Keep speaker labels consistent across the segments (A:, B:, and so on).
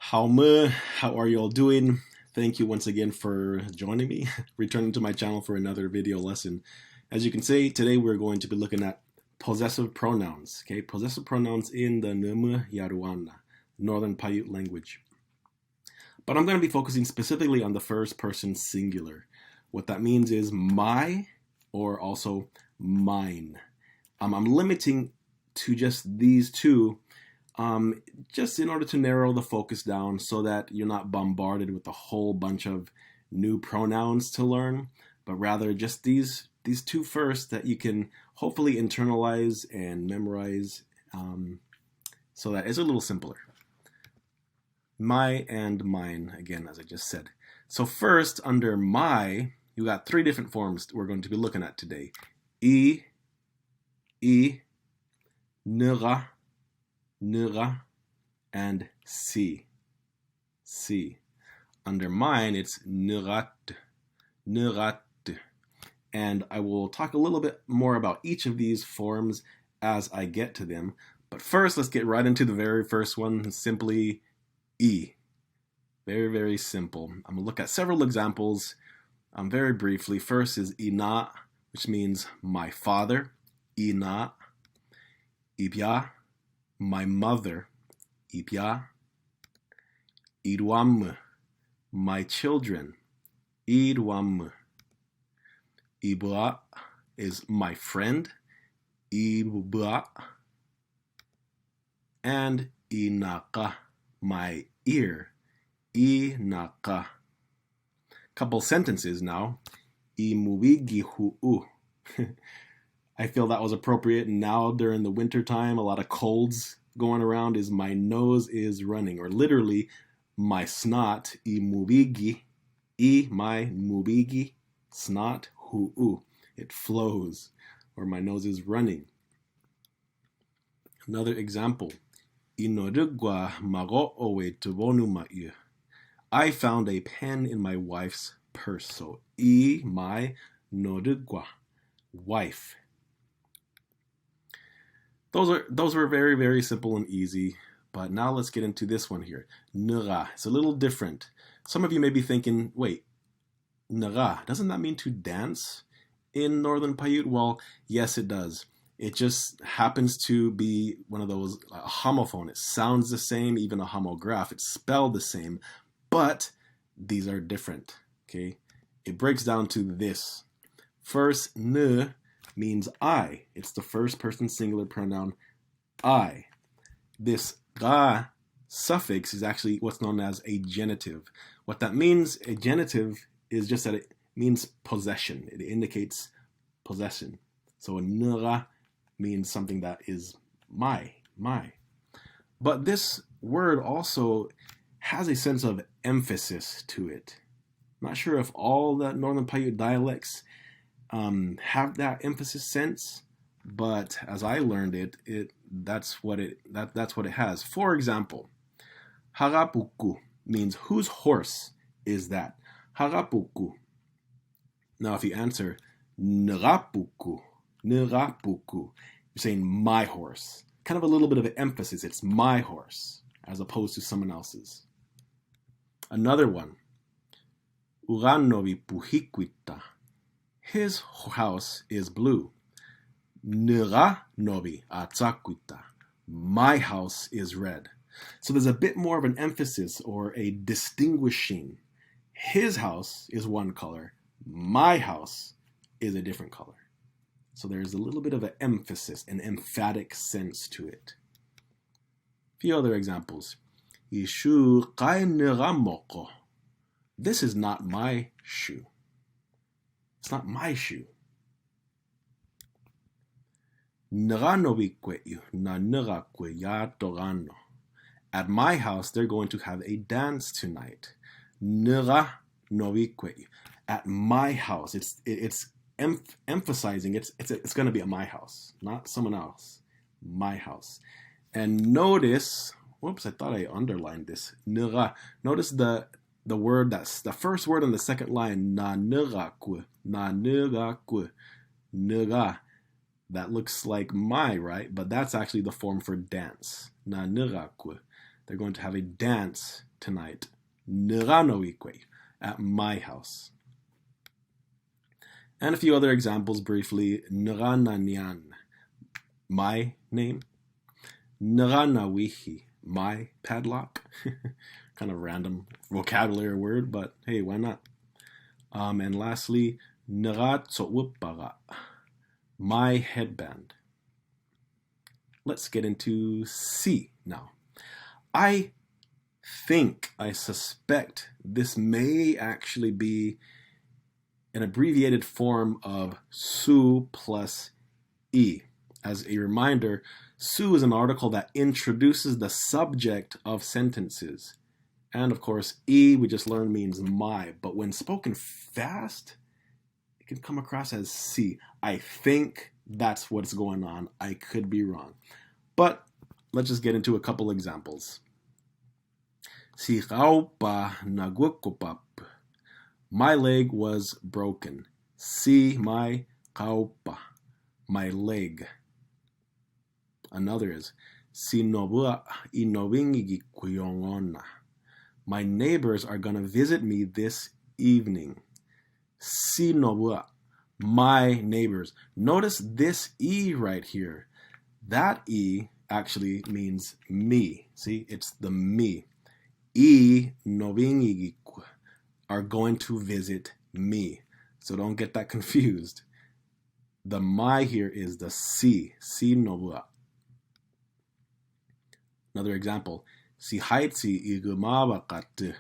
A: How are you all doing? Thank you once again for joining me, returning to my channel for another video lesson. As you can see, today we're going to be looking at possessive pronouns. Okay, possessive pronouns in the Yaruana, Northern Paiute language. But I'm going to be focusing specifically on the first person singular. What that means is my or also mine. I'm limiting to just these two just in order to narrow the focus down so that you're not bombarded with a whole bunch of new pronouns to learn, but rather just these two first that you can hopefully internalize and memorize so that it's a little simpler. My and mine, again, as I just said. So first, under my, you got three different forms we're going to be looking at today. Nuga, and si. Under mine, it's nugatu. And I will talk a little bit more about each of these forms as I get to them. But first, let's get right into the very first one, simply Very, very simple. I'm going to look at several examples very briefly. First is ina, which means my father. Ina. Ibya, my mother. Ibya. Idwam, my children. Idwam. Ibwa is my friend. Ibwa. And inaka, my ear. Inaka. Couple sentences now. Moobegge hu'u. I feel that was appropriate now during the winter time. A lot of colds going around. Is my nose is running, or literally my snot. Moobegge. My moobegge. Snot hu'u. It flows, or my nose is running. Another example. Nodukwa mago'owae tubonoo. I found a pen in my wife's purse. So, my nodukwa, wife. Those were very, very simple and easy. But now let's get into this one here. Nuga. It's a little different. Some of you may be thinking, wait, nuga, doesn't that mean to dance in Northern Paiute? Well, yes, it does. It just happens to be one of those homophone. It sounds the same, even a homograph. It's spelled the same, but these are different. Okay, it breaks down to this. First, ne means I. It's the first person singular pronoun I. This ga suffix is actually what's known as a genitive. What that means, a genitive, is just that it means possession. It indicates possession. So a nura means something that is my. But this word also has a sense of emphasis to it. I'm not sure if all the Northern Paiute dialects have that emphasis sense, but as I learned it that's what it has. For example, harapuku means whose horse is that? Harapuku. Now if you answer nurapuku, you're saying my horse. Kind of a little bit of an emphasis. It's my horse as opposed to someone else's. Another one. Nobe poohekweta. His house is blue. Nobe atsakweta. My house is red. So there's a bit more of an emphasis or a distinguishing. His house is one color. My house is a different color. So there's a little bit of an emphasis, an emphatic sense to it. A few other examples. Ishu moko. This is not my shoe. It's not my shoe. Nobekwae'yoo nanugakwu ya togano. At my house, they're going to have a dance tonight. Nobekwae'yoo. At my house, it's emphasizing it's going to be at my house, not someone else. My house. And notice, whoops, I thought I underlined this. Notice the word that's the first word on the second line. Nanugakwu. Nuga. That looks like my, right? But that's actually the form for dance. Nanugakwu. They're going to have a dance tonight. Nuganoikwe, at my house. And a few other examples briefly. Nugananyan, my name. Nuganawihi, my padlock. Kind of random vocabulary word, but hey, why not? And lastly, Nugatso'wupara, my headband. Let's get into C now. I suspect this may actually be an abbreviated form of su plus e. As a reminder, su is an article that introduces the subject of sentences. And of course, e, we just learned, means my. But when spoken fast, it can come across as si. I think that's what's going on. I could be wrong. But let's just get into a couple examples. Si kaoopa nakwukopapu. My leg was broken. Si my kaoopa, my leg. Another is si nobua inobingi. My neighbors are going to visit me this evening. Si nobua, my neighbors. Notice this E right here. That E actually means me. See, it's the me. E nobingi are going to visit me. So don't get that confused. The my here is the si nobua. Another example. Si haitsi igumabakatu.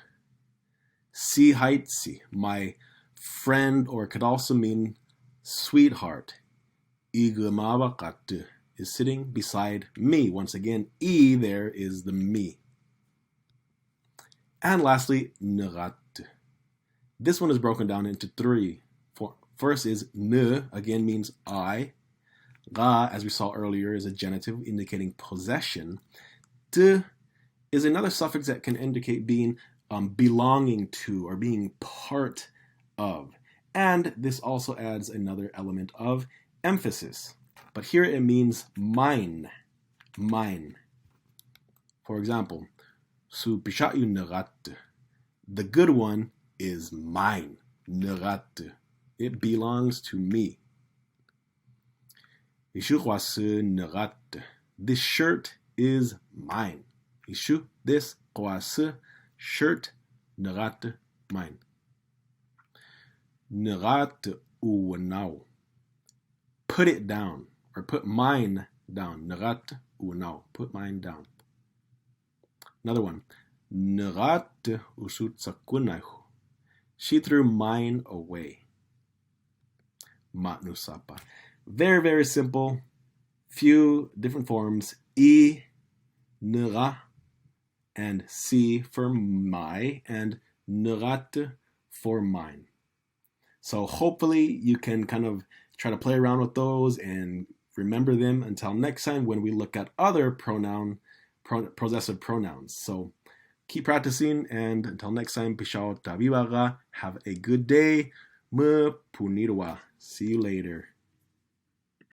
A: Si haitsi, my friend, or it could also mean sweetheart. Igumabakatu is sitting beside me. Once again, E there is the me. And lastly, Nugatu. This one is broken down into three. First is nu, again means I. Ga, as we saw earlier, is a genitive indicating possession. Tu is another suffix that can indicate being belonging to or being part of. And this also adds another element of emphasis. But here it means mine. Mine. For example, su pesa'yoo Nugatu. The good one is mine. Nugatu. It belongs to me. Ishu kwasu Nugatu. This shirt is mine. Ishu, this kwasu, shirt, Nugatu, mine. Nugatu wunaoo. Put it down, or put mine down. Nugatu wunaoo. Put mine down. Another one. Nugatu usutsakunaihu. She threw mine away. Matnusapa. Very, very simple. Few different forms. E, nuga, and si for my, and nugatu for mine. So hopefully you can kind of try to play around with those and remember them until next time when we look at other possessive pronouns. So keep practicing, and until next time, pesa'yoo tabiwaga. Have a good day. Punirwa. See you later.